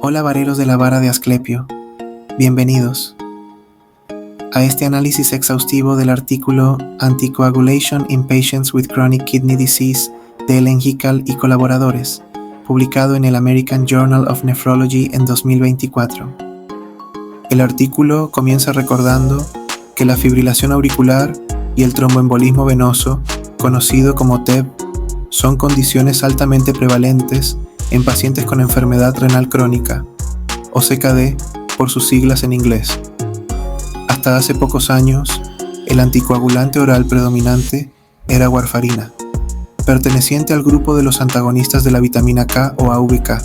Hola vareros de la vara de Asclepio, bienvenidos a este análisis exhaustivo del artículo Anticoagulation in Patients with Chronic Kidney Disease de Ellen Hickel y colaboradores, publicado en el American Journal of Nephrology en 2024. El artículo comienza recordando que la fibrilación auricular y el tromboembolismo venoso, conocido como TEV, son condiciones altamente prevalentes en pacientes con enfermedad renal crónica, o CKD por sus siglas en inglés. Hasta hace pocos años, el anticoagulante oral predominante era warfarina, perteneciente al grupo de los antagonistas de la vitamina K o AVK.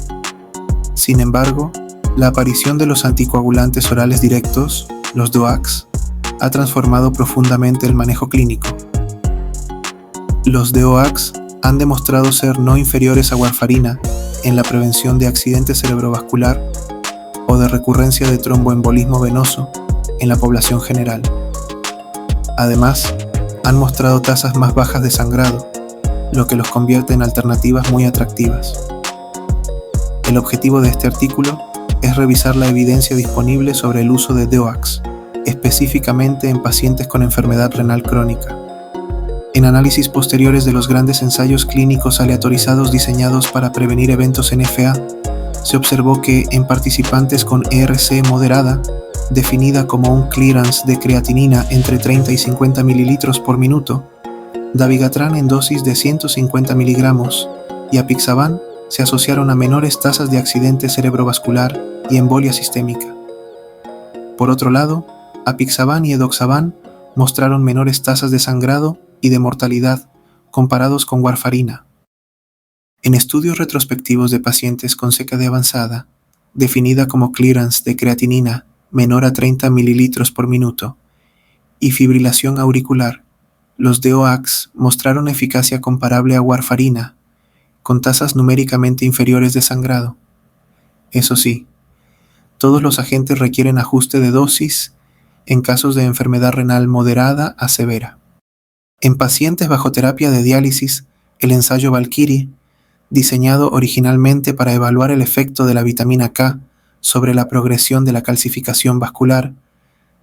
Sin embargo, la aparición de los anticoagulantes orales directos, los DOACs, ha transformado profundamente el manejo clínico. Los DOACs han demostrado ser no inferiores a warfarina en la prevención de accidente cerebrovascular o de recurrencia de tromboembolismo venoso en la población general. Además, han mostrado tasas más bajas de sangrado, lo que los convierte en alternativas muy atractivas. El objetivo de este artículo es revisar la evidencia disponible sobre el uso de DOACs, específicamente en pacientes con enfermedad renal crónica. En análisis posteriores de los grandes ensayos clínicos aleatorizados diseñados para prevenir eventos en FA, se observó que en participantes con ERC moderada, definida como un clearance de creatinina entre 30 y 50 ml por minuto, dabigatran en dosis de 150 mg y apixaban se asociaron a menores tasas de accidente cerebrovascular y embolia sistémica. Por otro lado, apixaban y edoxaban mostraron menores tasas de sangrado y de mortalidad comparados con warfarina. En estudios retrospectivos de pacientes con CKD avanzada, definida como clearance de creatinina menor a 30 ml por minuto, y fibrilación auricular, los DOACs mostraron eficacia comparable a warfarina, con tasas numéricamente inferiores de sangrado. Eso sí, todos los agentes requieren ajuste de dosis en casos de enfermedad renal moderada a severa. En pacientes bajo terapia de diálisis, el ensayo Valkyrie, diseñado originalmente para evaluar el efecto de la vitamina K sobre la progresión de la calcificación vascular,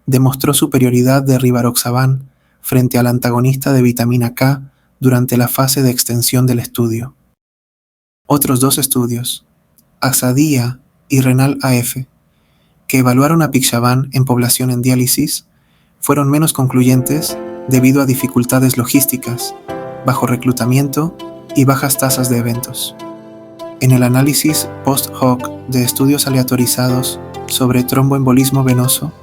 demostró superioridad de rivaroxaban frente al antagonista de vitamina K durante la fase de extensión del estudio. Otros dos estudios, ASADIA y Renal AF, que evaluaron apixaban en población en diálisis, fueron menos concluyentes debido a dificultades logísticas, bajo reclutamiento y bajas tasas de eventos. En el análisis post-hoc de estudios aleatorizados sobre tromboembolismo venoso,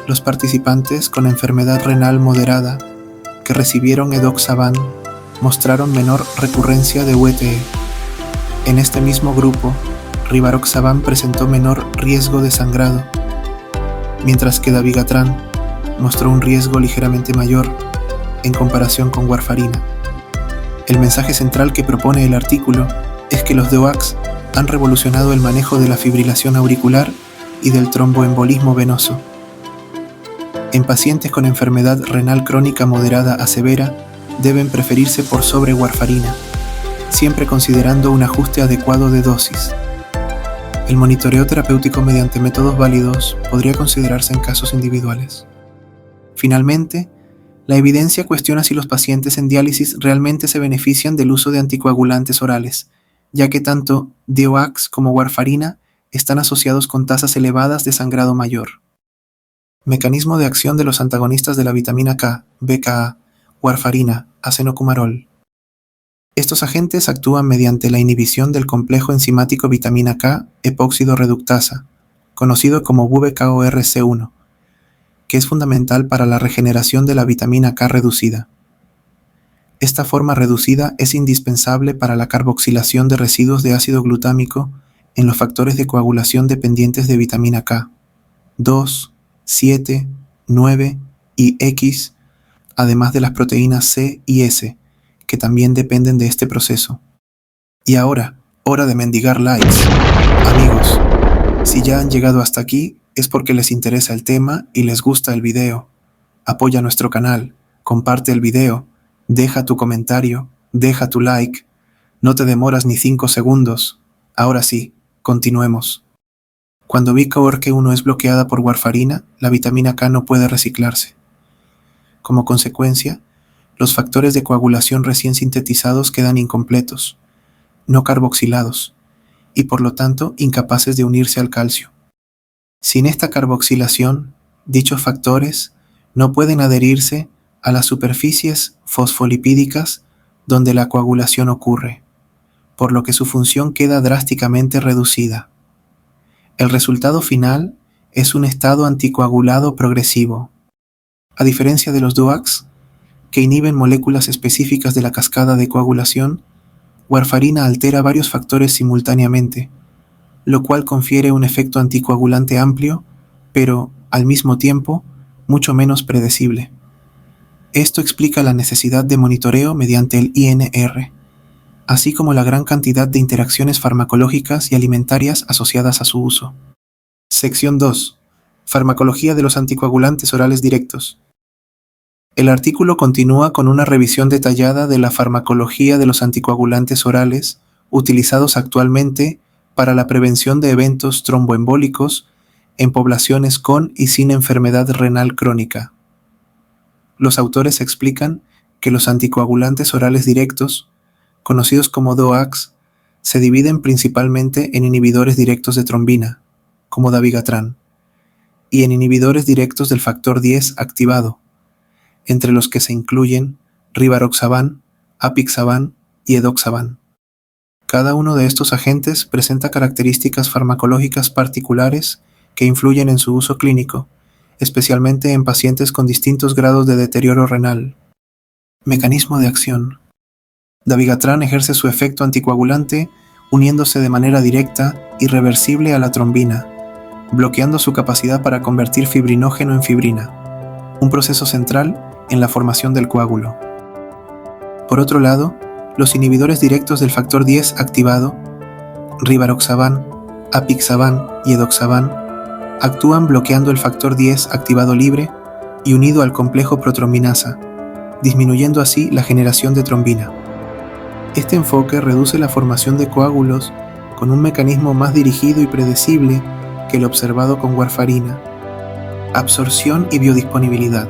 los participantes con enfermedad renal moderada que recibieron edoxaban mostraron menor recurrencia de VTE. En este mismo grupo, rivaroxaban presentó menor riesgo de sangrado, mientras que dabigatran mostró un riesgo ligeramente mayor en comparación con warfarina. El mensaje central que propone el artículo es que los DOACs han revolucionado el manejo de la fibrilación auricular y del tromboembolismo venoso. En pacientes con enfermedad renal crónica moderada a severa, deben preferirse por sobre warfarina, siempre considerando un ajuste adecuado de dosis. El monitoreo terapéutico mediante métodos válidos podría considerarse en casos individuales. Finalmente, la evidencia cuestiona si los pacientes en diálisis realmente se benefician del uso de anticoagulantes orales, ya que tanto DOACs como warfarina están asociados con tasas elevadas de sangrado mayor. Mecanismo de acción de los antagonistas de la vitamina K, BKA, warfarina, acenocumarol. Estos agentes actúan mediante la inhibición del complejo enzimático vitamina K epóxido reductasa, conocido como VKORC1, que es fundamental para la regeneración de la vitamina K reducida. Esta forma reducida es indispensable para la carboxilación de residuos de ácido glutámico en los factores de coagulación dependientes de vitamina K, 2, 7, 9 y X, además de las proteínas C y S, que también dependen de este proceso. Y ahora, hora de mendigar likes. Amigos, si ya han llegado hasta aquí, es porque les interesa el tema y les gusta el video. Apoya nuestro canal, comparte el video, deja tu comentario, deja tu like. No te demoras ni 5 segundos. Ahora sí, continuemos. Cuando Bica-Orque-1 es bloqueada por warfarina, la vitamina K no puede reciclarse. Como consecuencia, los factores de coagulación recién sintetizados quedan incompletos, no carboxilados, y por lo tanto incapaces de unirse al calcio. Sin esta carboxilación, dichos factores no pueden adherirse a las superficies fosfolipídicas donde la coagulación ocurre, por lo que su función queda drásticamente reducida. El resultado final es un estado anticoagulado progresivo. A diferencia de los DOACs, que inhiben moléculas específicas de la cascada de coagulación, warfarina altera varios factores simultáneamente, lo cual confiere un efecto anticoagulante amplio, pero, al mismo tiempo, mucho menos predecible. Esto explica la necesidad de monitoreo mediante el INR, así como la gran cantidad de interacciones farmacológicas y alimentarias asociadas a su uso. Sección 2. Farmacología de los anticoagulantes orales directos. El artículo continúa con una revisión detallada de la farmacología de los anticoagulantes orales utilizados actualmente para la prevención de eventos tromboembólicos en poblaciones con y sin enfermedad renal crónica. Los autores explican que los anticoagulantes orales directos, conocidos como DOACs, se dividen principalmente en inhibidores directos de trombina, como dabigatran, y en inhibidores directos del factor 10 activado, entre los que se incluyen rivaroxaban, apixaban y edoxaban. Cada uno de estos agentes presenta características farmacológicas particulares que influyen en su uso clínico, especialmente en pacientes con distintos grados de deterioro renal. Mecanismo de acción. Dabigatran ejerce su efecto anticoagulante uniéndose de manera directa y reversible a la trombina, bloqueando su capacidad para convertir fibrinógeno en fibrina, un proceso central en la formación del coágulo. Por otro lado, los inhibidores directos del factor 10 activado, rivaroxaban, apixaban y edoxaban, actúan bloqueando el factor 10 activado libre y unido al complejo protrombinasa, disminuyendo así la generación de trombina. Este enfoque reduce la formación de coágulos con un mecanismo más dirigido y predecible que el observado con warfarina. Absorción y biodisponibilidad.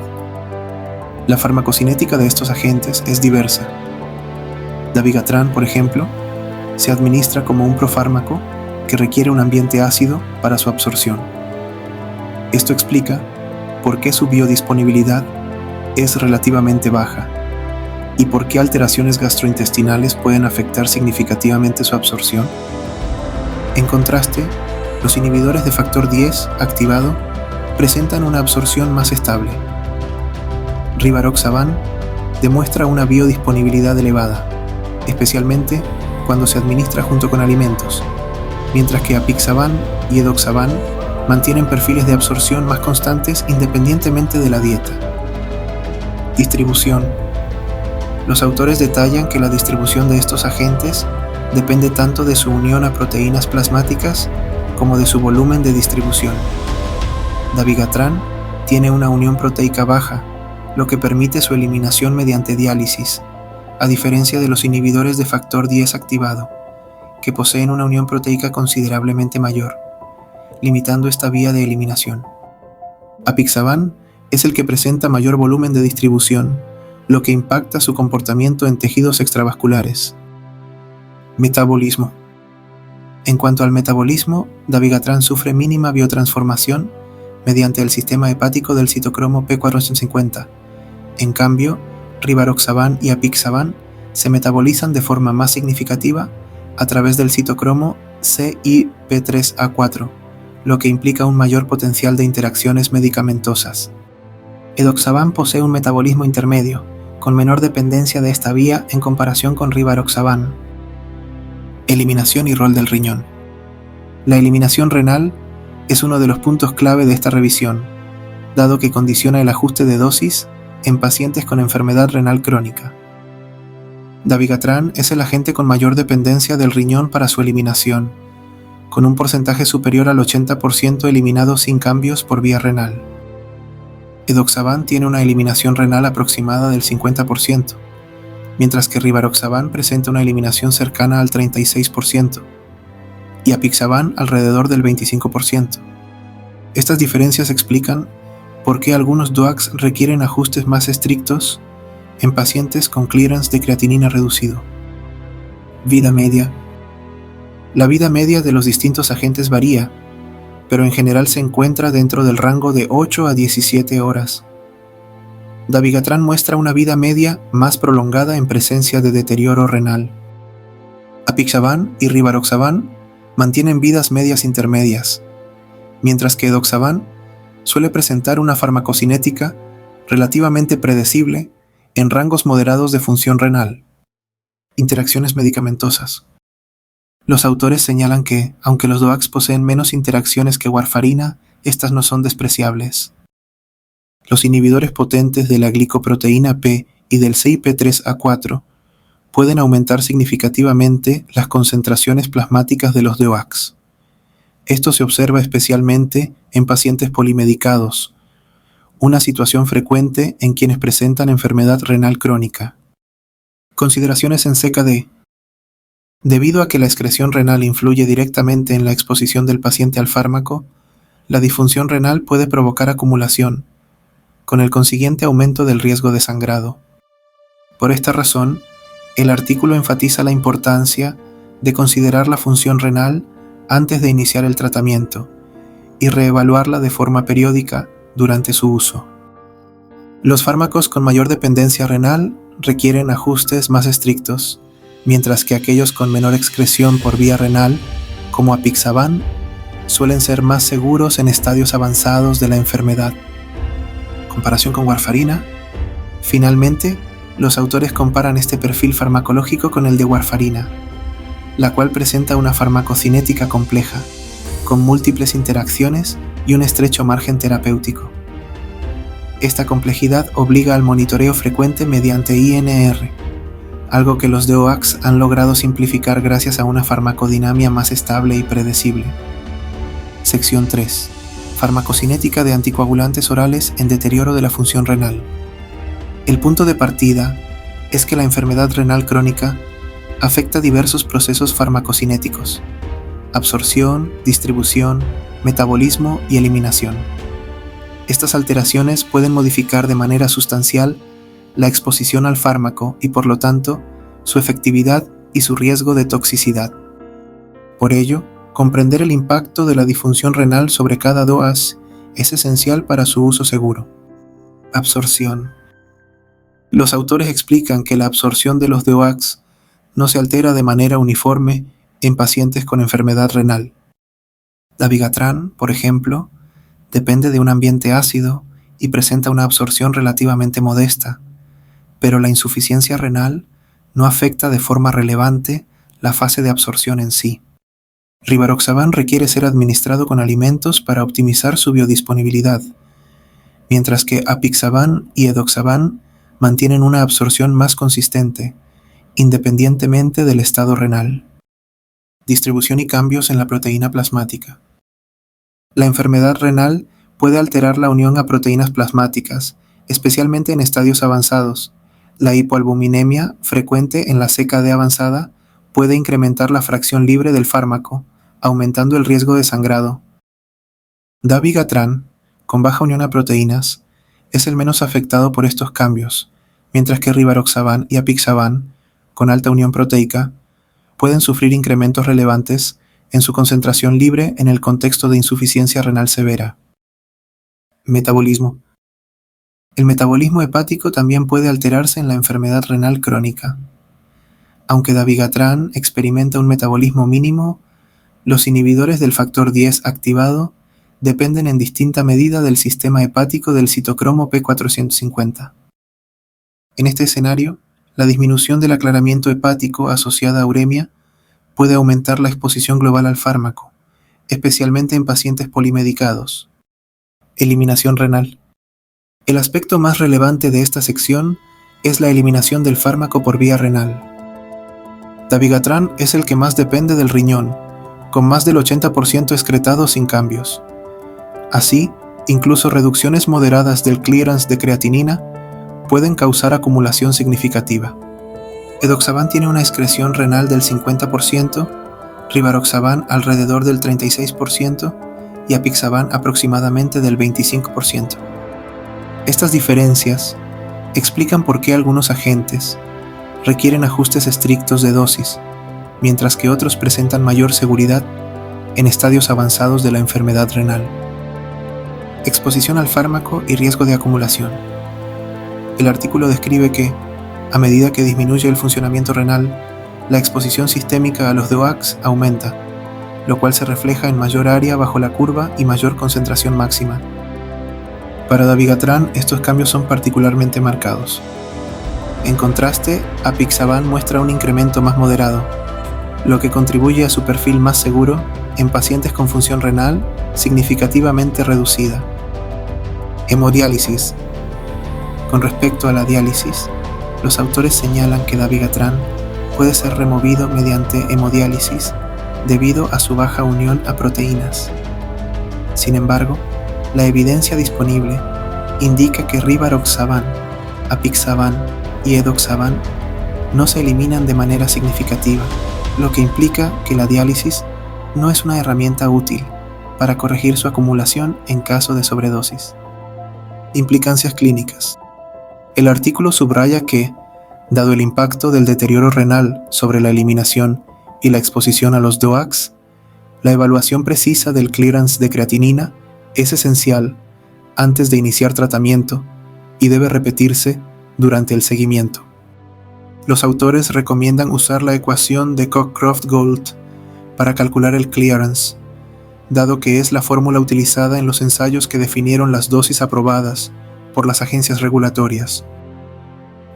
La farmacocinética de estos agentes es diversa. Dabigatran, por ejemplo, se administra como un profármaco que requiere un ambiente ácido para su absorción. Esto explica por qué su biodisponibilidad es relativamente baja y por qué alteraciones gastrointestinales pueden afectar significativamente su absorción. En contraste, los inhibidores de factor 10 activado presentan una absorción más estable. Rivaroxaban demuestra una biodisponibilidad elevada, especialmente cuando se administra junto con alimentos, mientras que apixaban y edoxaban mantienen perfiles de absorción más constantes independientemente de la dieta. Distribución. Los autores detallan que la distribución de estos agentes depende tanto de su unión a proteínas plasmáticas como de su volumen de distribución. Dabigatran tiene una unión proteica baja, lo que permite su eliminación mediante diálisis, a diferencia de los inhibidores de factor 10 activado, que poseen una unión proteica considerablemente mayor, limitando esta vía de eliminación. Apixaban es el que presenta mayor volumen de distribución, lo que impacta su comportamiento en tejidos extravasculares. Metabolismo. En cuanto al metabolismo, dabigatran sufre mínima biotransformación mediante el sistema hepático del citocromo P450. En cambio, rivaroxaban y apixaban se metabolizan de forma más significativa a través del citocromo CYP3A4, lo que implica un mayor potencial de interacciones medicamentosas. Edoxaban posee un metabolismo intermedio, con menor dependencia de esta vía en comparación con rivaroxaban. Eliminación y rol del riñón. La eliminación renal es uno de los puntos clave de esta revisión, dado que condiciona el ajuste de dosis en pacientes con enfermedad renal crónica. Dabigatran es el agente con mayor dependencia del riñón para su eliminación, con un porcentaje superior al 80% eliminado sin cambios por vía renal. Edoxaban tiene una eliminación renal aproximada del 50%, mientras que rivaroxaban presenta una eliminación cercana al 36%. y apixaban alrededor del 25%. Estas diferencias explican por qué algunos DOACs requieren ajustes más estrictos en pacientes con clearance de creatinina reducido. Vida media. La vida media de los distintos agentes varía, pero en general se encuentra dentro del rango de 8 a 17 horas. Dabigatran muestra una vida media más prolongada en presencia de deterioro renal. Apixaban y rivaroxaban mantienen vidas medias intermedias, mientras que edoxaban suele presentar una farmacocinética relativamente predecible en rangos moderados de función renal. Interacciones medicamentosas. Los autores señalan que, aunque los DOACs poseen menos interacciones que warfarina, estas no son despreciables. Los inhibidores potentes de la glicoproteína P y del CYP3A4 pueden aumentar significativamente las concentraciones plasmáticas de los DOACs. Esto se observa especialmente en pacientes polimedicados, una situación frecuente en quienes presentan enfermedad renal crónica. Consideraciones en CKD. Debido a que la excreción renal influye directamente en la exposición del paciente al fármaco, la disfunción renal puede provocar acumulación, con el consiguiente aumento del riesgo de sangrado. Por esta razón, el artículo enfatiza la importancia de considerar la función renal antes de iniciar el tratamiento y reevaluarla de forma periódica durante su uso. Los fármacos con mayor dependencia renal requieren ajustes más estrictos, mientras que aquellos con menor excreción por vía renal, como apixaban, suelen ser más seguros en estadios avanzados de la enfermedad. Comparación con warfarina. Finalmente, los autores comparan este perfil farmacológico con el de warfarina, la cual presenta una farmacocinética compleja, con múltiples interacciones y un estrecho margen terapéutico. Esta complejidad obliga al monitoreo frecuente mediante INR, algo que los DOACs han logrado simplificar gracias a una farmacodinamia más estable y predecible. Sección 3. Farmacocinética de anticoagulantes orales en deterioro de la función renal. El punto de partida es que la enfermedad renal crónica afecta diversos procesos farmacocinéticos: absorción, distribución, metabolismo y eliminación. Estas alteraciones pueden modificar de manera sustancial la exposición al fármaco y, por lo tanto, su efectividad y su riesgo de toxicidad. Por ello, comprender el impacto de la disfunción renal sobre cada DOAC es esencial para su uso seguro. Absorción. Los autores explican que la absorción de los DOACs no se altera de manera uniforme en pacientes con enfermedad renal. Dabigatran, por ejemplo, depende de un ambiente ácido y presenta una absorción relativamente modesta, pero la insuficiencia renal no afecta de forma relevante la fase de absorción en sí. Rivaroxaban requiere ser administrado con alimentos para optimizar su biodisponibilidad, mientras que apixaban y edoxaban mantienen una absorción más consistente, independientemente del estado renal. Distribución y cambios en la proteína plasmática. La enfermedad renal puede alterar la unión a proteínas plasmáticas, especialmente en estadios avanzados. La hipoalbuminemia, frecuente en la CKD avanzada, puede incrementar la fracción libre del fármaco, aumentando el riesgo de sangrado. Dabigatran, con baja unión a proteínas, es el menos afectado por estos cambios, mientras que rivaroxaban y apixaban, con alta unión proteica, pueden sufrir incrementos relevantes en su concentración libre en el contexto de insuficiencia renal severa. Metabolismo. El metabolismo hepático también puede alterarse en la enfermedad renal crónica. Aunque dabigatran experimenta un metabolismo mínimo, los inhibidores del factor 10 activado dependen en distinta medida del sistema hepático del citocromo P450. En este escenario, la disminución del aclaramiento hepático asociada a uremia puede aumentar la exposición global al fármaco, especialmente en pacientes polimedicados. Eliminación renal. El aspecto más relevante de esta sección es la eliminación del fármaco por vía renal. Dabigatran es el que más depende del riñón, con más del 80% excretado sin cambios. Así, incluso reducciones moderadas del clearance de creatinina pueden causar acumulación significativa. Edoxaban tiene una excreción renal del 50%, rivaroxaban alrededor del 36% y apixaban aproximadamente del 25%. Estas diferencias explican por qué algunos agentes requieren ajustes estrictos de dosis, mientras que otros presentan mayor seguridad en estadios avanzados de la enfermedad renal. Exposición al fármaco y riesgo de acumulación. El artículo describe que, a medida que disminuye el funcionamiento renal, la exposición sistémica a los DOACs aumenta, lo cual se refleja en mayor área bajo la curva y mayor concentración máxima. Para dabigatran, estos cambios son particularmente marcados. En contraste, apixaban muestra un incremento más moderado, lo que contribuye a su perfil más seguro en pacientes con función renal significativamente reducida. Hemodiálisis. Con respecto a la diálisis, los autores señalan que dabigatran puede ser removido mediante hemodiálisis debido a su baja unión a proteínas. Sin embargo, la evidencia disponible indica que rivaroxaban, apixaban y edoxaban no se eliminan de manera significativa, lo que implica que la diálisis no es una herramienta útil para corregir su acumulación en caso de sobredosis. Implicancias clínicas. El artículo subraya que, dado el impacto del deterioro renal sobre la eliminación y la exposición a los DOACs, la evaluación precisa del clearance de creatinina es esencial antes de iniciar tratamiento y debe repetirse durante el seguimiento. Los autores recomiendan usar la ecuación de Cockcroft-Gault para calcular el clearance, dado que es la fórmula utilizada en los ensayos que definieron las dosis aprobadas por las agencias regulatorias.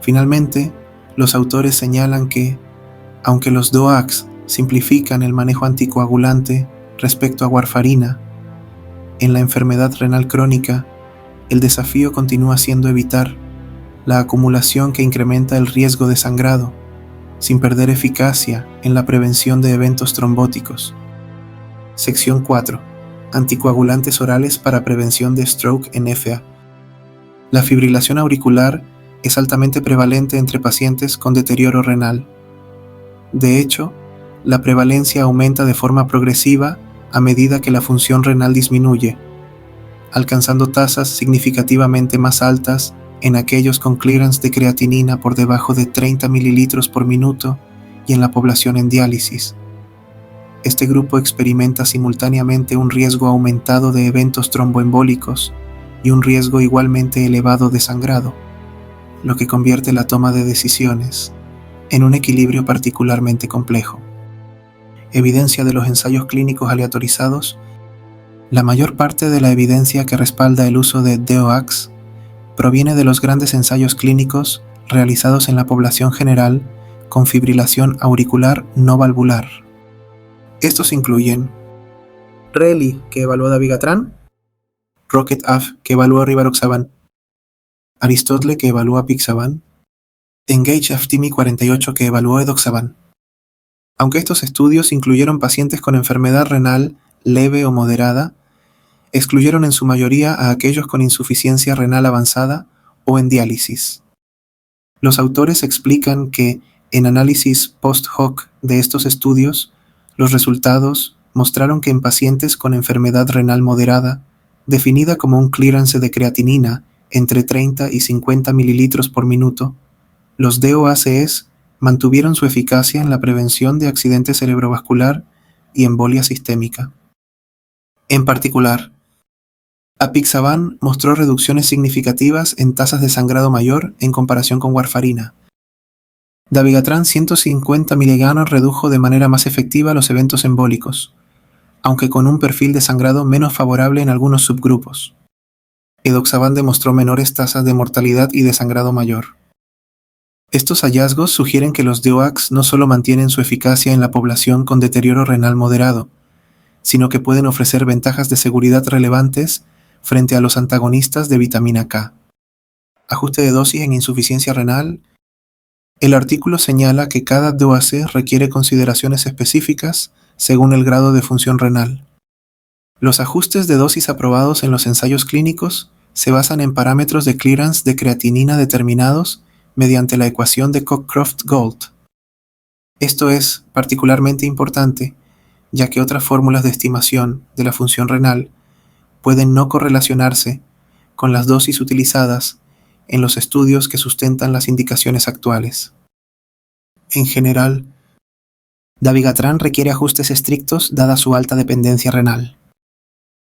Finalmente, los autores señalan que, aunque los DOACs simplifican el manejo anticoagulante respecto a warfarina, en la enfermedad renal crónica, el desafío continúa siendo evitar la acumulación que incrementa el riesgo de sangrado, sin perder eficacia en la prevención de eventos trombóticos. Sección 4. Anticoagulantes orales para prevención de stroke en FA. La fibrilación auricular es altamente prevalente entre pacientes con deterioro renal. De hecho, la prevalencia aumenta de forma progresiva a medida que la función renal disminuye, alcanzando tasas significativamente más altas en aquellos con clearance de creatinina por debajo de 30 ml por minuto y en la población en diálisis. Este grupo experimenta simultáneamente un riesgo aumentado de eventos tromboembólicos y un riesgo igualmente elevado de sangrado, lo que convierte la toma de decisiones en un equilibrio particularmente complejo. Evidencia de los ensayos clínicos aleatorizados. La mayor parte de la evidencia que respalda el uso de DOACs proviene de los grandes ensayos clínicos realizados en la población general con fibrilación auricular no valvular. Estos incluyen RELI, que evaluó dabigatran, ROCKET-AF, que evaluó rivaroxaban, Aristotle, que evaluó apixaban, ENGAGE-AFTIMI 48, que evaluó edoxaban. Aunque estos estudios incluyeron pacientes con enfermedad renal leve o moderada, excluyeron en su mayoría a aquellos con insuficiencia renal avanzada o en diálisis. Los autores explican que, en análisis post-hoc de estos estudios, los resultados mostraron que en pacientes con enfermedad renal moderada, definida como un clearance de creatinina entre 30 y 50 ml por minuto, los DOACs mantuvieron su eficacia en la prevención de accidente cerebrovascular y embolia sistémica. En particular, apixaban mostró reducciones significativas en tasas de sangrado mayor en comparación con warfarina. Dabigatran 150 mg redujo de manera más efectiva los eventos embólicos, aunque con un perfil de sangrado menos favorable en algunos subgrupos. Edoxaban demostró menores tasas de mortalidad y de sangrado mayor. Estos hallazgos sugieren que los DOACs no solo mantienen su eficacia en la población con deterioro renal moderado, sino que pueden ofrecer ventajas de seguridad relevantes frente a los antagonistas de vitamina K. Ajuste de dosis en insuficiencia renal. El artículo señala que cada DOAC requiere consideraciones específicas según el grado de función renal. Los ajustes de dosis aprobados en los ensayos clínicos se basan en parámetros de clearance de creatinina determinados mediante la ecuación de Cockcroft-Gault. Esto es particularmente importante, ya que otras fórmulas de estimación de la función renal pueden no correlacionarse con las dosis utilizadas en los estudios que sustentan las indicaciones actuales. En general, dabigatran requiere ajustes estrictos dada su alta dependencia renal.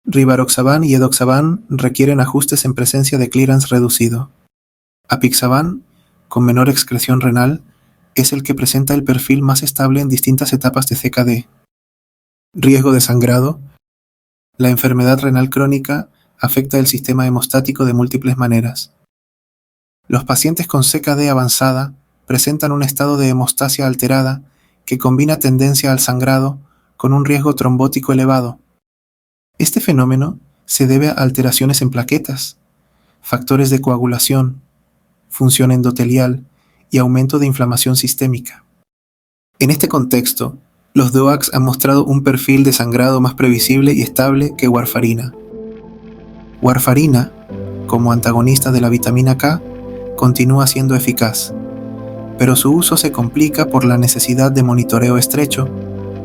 Rivaroxaban y edoxaban requieren ajustes en presencia de clearance reducido. Apixaban, con menor excreción renal, es el que presenta el perfil más estable en distintas etapas de CKD. Riesgo de sangrado. La enfermedad renal crónica afecta el sistema hemostático de múltiples maneras. Los pacientes con CKD avanzada presentan un estado de hemostasia alterada que combina tendencia al sangrado con un riesgo trombótico elevado. Este fenómeno se debe a alteraciones en plaquetas, factores de coagulación, función endotelial y aumento de inflamación sistémica. En este contexto, los DOACs han mostrado un perfil de sangrado más previsible y estable que warfarina. Warfarina, como antagonista de la vitamina K, continúa siendo eficaz, pero su uso se complica por la necesidad de monitoreo estrecho,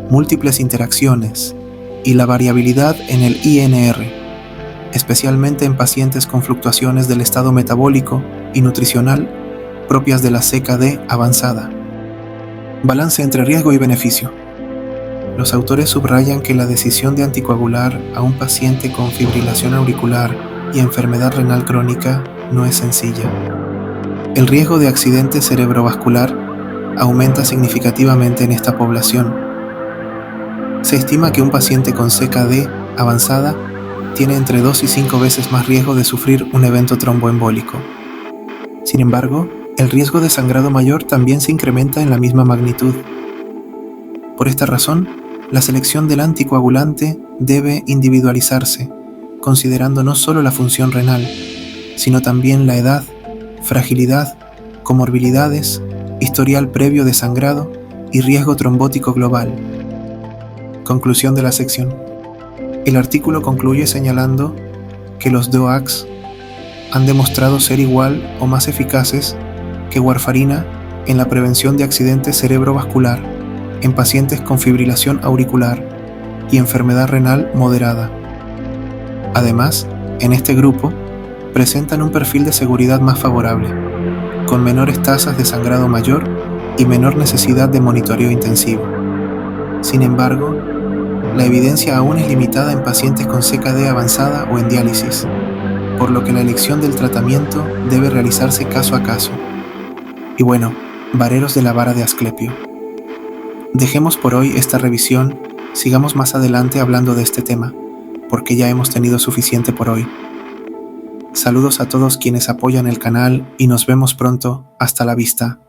múltiples interacciones y la variabilidad en el INR, especialmente en pacientes con fluctuaciones del estado metabólico y nutricional propias de la CKD avanzada. Balance entre riesgo y beneficio. Los autores subrayan que la decisión de anticoagular a un paciente con fibrilación auricular y enfermedad renal crónica no es sencilla. El riesgo de accidente cerebrovascular aumenta significativamente en esta población. Se estima que un paciente con CKD avanzada tiene entre 2 y 5 veces más riesgo de sufrir un evento tromboembólico. Sin embargo, el riesgo de sangrado mayor también se incrementa en la misma magnitud. Por esta razón, la selección del anticoagulante debe individualizarse, considerando no solo la función renal, sino también la edad, fragilidad, comorbilidades, historial previo de sangrado y riesgo trombótico global. Conclusión de la sección. El artículo concluye señalando que los DOACs han demostrado ser igual o más eficaces que warfarina en la prevención de accidente cerebrovascular en pacientes con fibrilación auricular y enfermedad renal moderada. Además, en este grupo, presentan un perfil de seguridad más favorable, con menores tasas de sangrado mayor y menor necesidad de monitoreo intensivo. Sin embargo, la evidencia aún es limitada en pacientes con CKD avanzada o en diálisis, por lo que la elección del tratamiento debe realizarse caso a caso. Y bueno, vareros de la vara de Asclepio. Dejemos por hoy esta revisión, sigamos más adelante hablando de este tema, porque ya hemos tenido suficiente por hoy. Saludos a todos quienes apoyan el canal y nos vemos pronto. Hasta la vista.